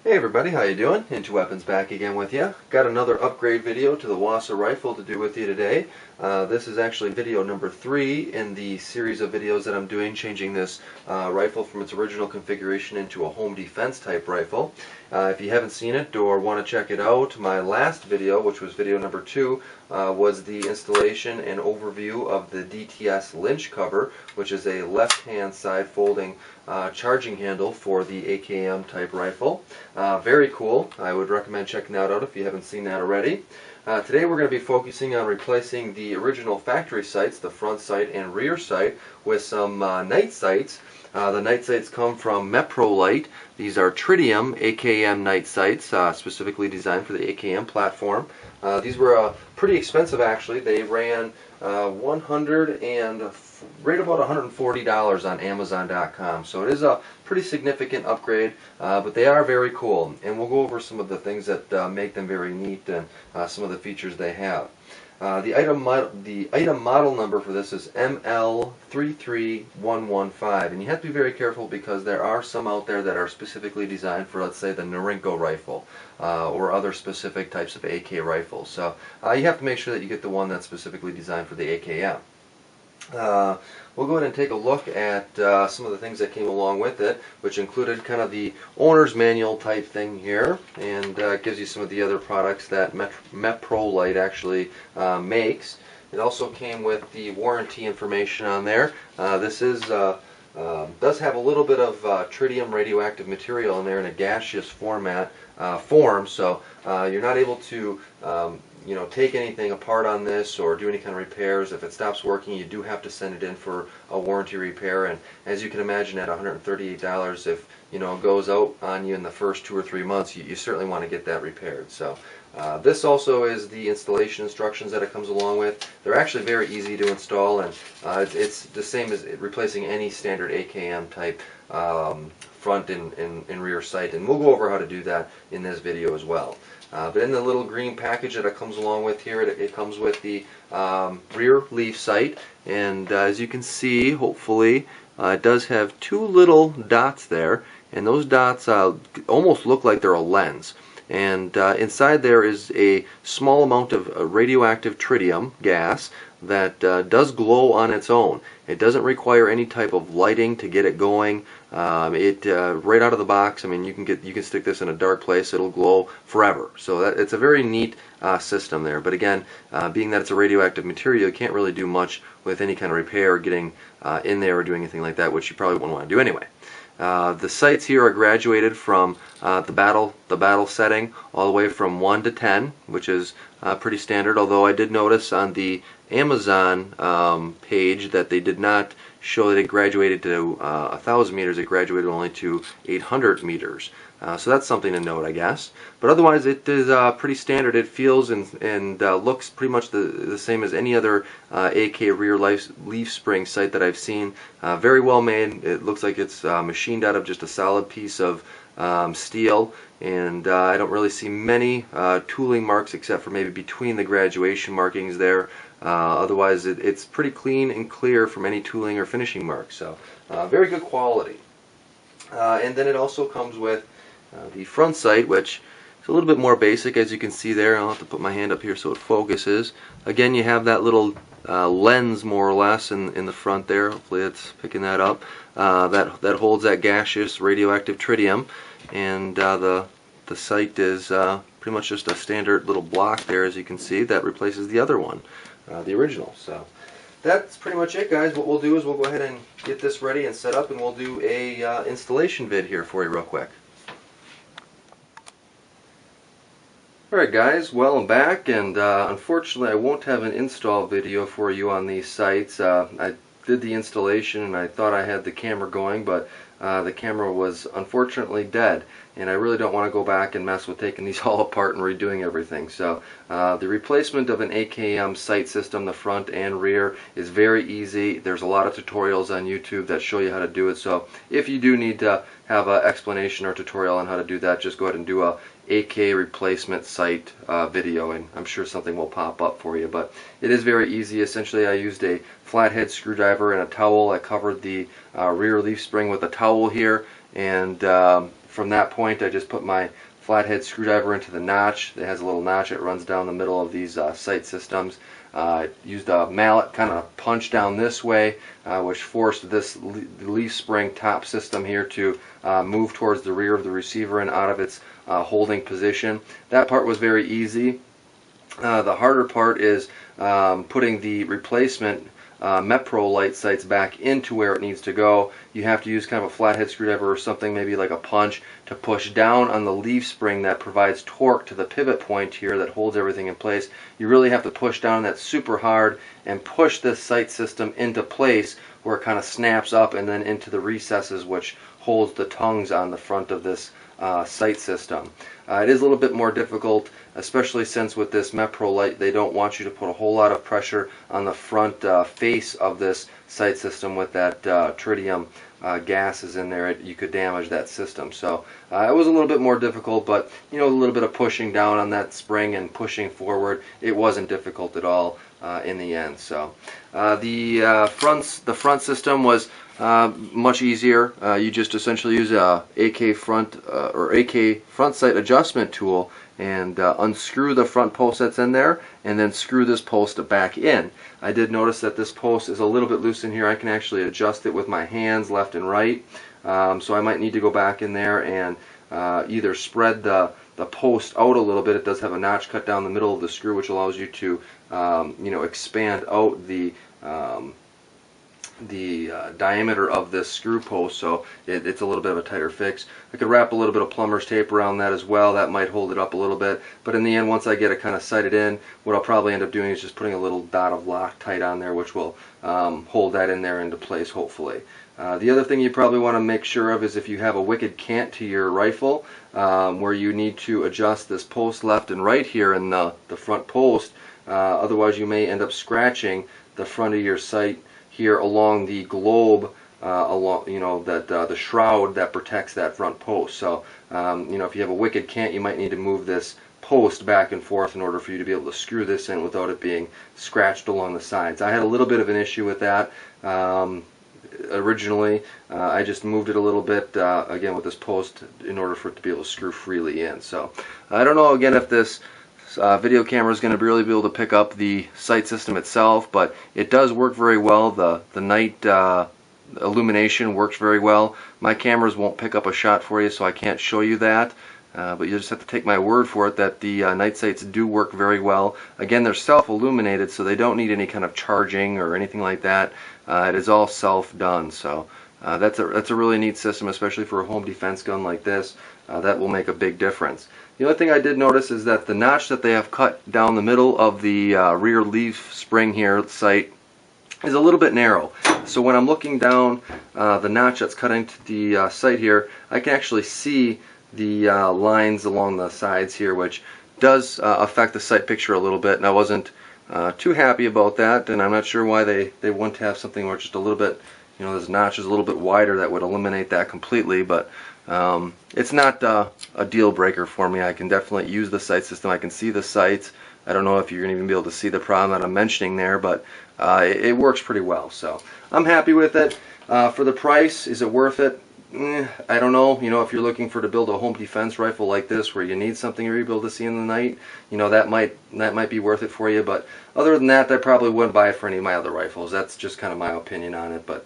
Hey everybody, how you doing? IntoWeapons back again with you. Got another upgrade video to the Wassa rifle to do with you today. This is actually video number 3 in the series of videos that I'm doing, changing this rifle from its original configuration into a home defense type rifle. If you haven't seen it or want to check it out, my last video, which was video number 2, was the installation and overview of the DTS Lynch cover, which is a left-hand side folding charging handle for the AKM type rifle. Very cool. I would recommend checking that out if you haven't seen that already. Today we're going to be focusing on replacing the original factory sights, the front sight and rear sight, with some night sights. The night sights come from Meprolight. These are tritium AKM night sights, specifically designed for the AKM platform. These were pretty expensive actually. They ran right about $140 on Amazon.com. So it is a pretty significant upgrade, but they are very cool. And we'll go over some of the things that make them very neat and some of the features they have. The item model number for this is ML33115, and you have to be very careful because there are some out there that are specifically designed for, let's say, the Norinco rifle or other specific types of AK rifles. So you have to make sure that you get the one that's specifically designed for the AKM. We'll go ahead and take a look at some of the things that came along with it, which included kind of the owner's manual type thing here, and it gives you some of the other products that Meprolight actually makes. It also came with the warranty information on there. This is does have a little bit of tritium radioactive material in there in a gaseous form, so you're not able to take anything apart on this or do any kind of repairs. If it stops working, you do have to send it in for a warranty repair, and as you can imagine, at $138, if it goes out on you in the first 2 or 3 months, you certainly want to get that repaired. So this also is the installation instructions that it comes along with. They're actually very easy to install, and it's the same as replacing any standard AKM type front and rear sight, and we'll go over how to do that in this video as well. But in the little green package that it comes along with here, it comes with the rear leaf sight, and as you can see, hopefully, it does have 2 little dots there, and those dots almost look like they're a lens. And inside there is a small amount of radioactive tritium gas that does glow on its own. It doesn't require any type of lighting to get it going. Right out of the box, I mean, you can stick this in a dark place, it'll glow forever. So it's a very neat system there. But again, being that it's a radioactive material, you can't really do much with any kind of repair or getting in there or doing anything like that, which you probably wouldn't want to do anyway. The sights here are graduated from the battle setting all the way from 1 to 10, which is pretty standard, although I did notice on the Amazon page that they did not show that it graduated to 1,000 meters. It graduated only to 800 meters. So that's something to note, I guess. But otherwise, it is pretty standard. It feels and looks pretty much the same as any other AK rear leaf spring sight that I've seen. Very well made. It looks like it's machined out of just a solid piece of steel, and I don't really see many tooling marks except for maybe between the graduation markings there. Otherwise, it's pretty clean and clear from any tooling or finishing marks. So very good quality. And then it also comes with the front sight, which is a little bit more basic, as you can see there. I'll have to put my hand up here so it focuses. Again, you have that little lens, more or less, in the front there. Hopefully it's picking that up. That holds that gaseous radioactive tritium, and the sight is pretty much just a standard little block there, as you can see, that replaces the other one, the original. So that's pretty much it, guys. What we'll do is we'll go ahead and get this ready and set up, and we'll do a installation vid here for you real quick. Alright guys, well, I'm back, and unfortunately I won't have an install video for you on these sights. I did the installation and I thought I had the camera going, but the camera was unfortunately dead, and I really don't want to go back and mess with taking these all apart and redoing everything. So the replacement of an AKM sight system, the front and rear, is very easy. There's a lot of tutorials on YouTube that show you how to do it, so if you do need to have an explanation or tutorial on how to do that, just go ahead and do a AK replacement sight video, and I'm sure something will pop up for you. But it is very easy. Essentially, I used a flathead screwdriver and a towel. I covered the rear leaf spring with a towel here, and from that point, I just put my flathead screwdriver into the notch. It has a little notch that runs down the middle of these sight systems. Used a mallet, kind of punched down this way, which forced this leaf spring top system here to move towards the rear of the receiver and out of its holding position. That part was very easy. The harder part is putting the replacement Meprolight sights back into where it needs to go. You have to use kind of a flathead screwdriver or something, maybe like a punch, to push down on the leaf spring that provides torque to the pivot point here that holds everything in place. You really have to push down that super hard and push this sight system into place where it kind of snaps up and then into the recesses which holds the tongues on the front of this sight system. It is a little bit more difficult, especially since with this Meprolight they don't want you to put a whole lot of pressure on the front face of this sight system with that tritium gases in there. You could damage that system. So it was a little bit more difficult, but you know, a little bit of pushing down on that spring and pushing forward, it wasn't difficult at all in the end. So the front system was much easier. You just essentially use a AK front sight adjustment tool and unscrew the front post that's in there and then screw this post back in. I did notice that this post is a little bit loose in here. I can actually adjust it with my hands left and right, so I might need to go back in there and either spread the post out a little bit. It does have a notch cut down the middle of the screw which allows you to you know, expand out the diameter of this screw post, so it's a little bit of a tighter fix. I could wrap a little bit of plumber's tape around that as well. That might hold it up a little bit, but in the end, once I get it kind of sighted in, what I'll probably end up doing is just putting a little dot of Loctite on there, which will hold that in there into place, hopefully. The other thing you probably want to make sure of is if you have a wicked cant to your rifle, where you need to adjust this post left and right here in the front post, otherwise you may end up scratching the front of your sight here along the globe, along, you know, that the shroud that protects that front post. So you know, if you have a wicked cant, you might need to move this post back and forth in order for you to be able to screw this in without it being scratched along the sides. I had a little bit of an issue with that originally. I just moved it a little bit again with this post in order for it to be able to screw freely in. So I don't know again if this video camera is going to really be able to pick up the sight system itself, but it does work very well. The night illumination works very well. My cameras won't pick up a shot for you, so I can't show you that, but you just have to take my word for it that the night sights do work very well. Again, they're self-illuminated, so they don't need any kind of charging or anything like that. It is all self-done, so that's a really neat system, especially for a home defense gun like this. That will make a big difference. The other thing I did notice is that the notch that they have cut down the middle of the rear leaf spring here sight is a little bit narrow. So when I'm looking down the notch that's cut into the sight here, I can actually see the lines along the sides here, which does affect the sight picture a little bit, and I wasn't too happy about that, and I'm not sure why they wouldn't have something where just a little bit, you know, this notch is a little bit wider that would eliminate that completely, but it's not a deal breaker for me. I can definitely use the sight system. I can see the sights. I don't know if you're going to even be able to see the problem that I'm mentioning there, but it works pretty well. So I'm happy with it. For the price, is it worth it? I don't know. You know, if you're looking to build a home defense rifle like this, where you need something you're able to see in the night, you know, that might be worth it for you. But other than that, I probably wouldn't buy it for any of my other rifles. That's just kind of my opinion on it. But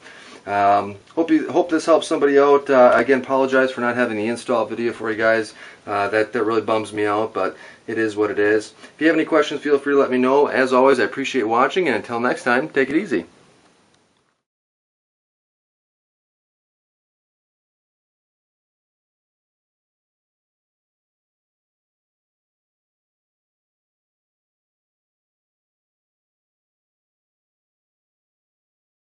hope this helps somebody out. Again, apologize for not having the install video for you guys. That really bums me out, but it is what it is. If you have any questions, feel free to let me know. As always, I appreciate watching, and until next time, take it easy.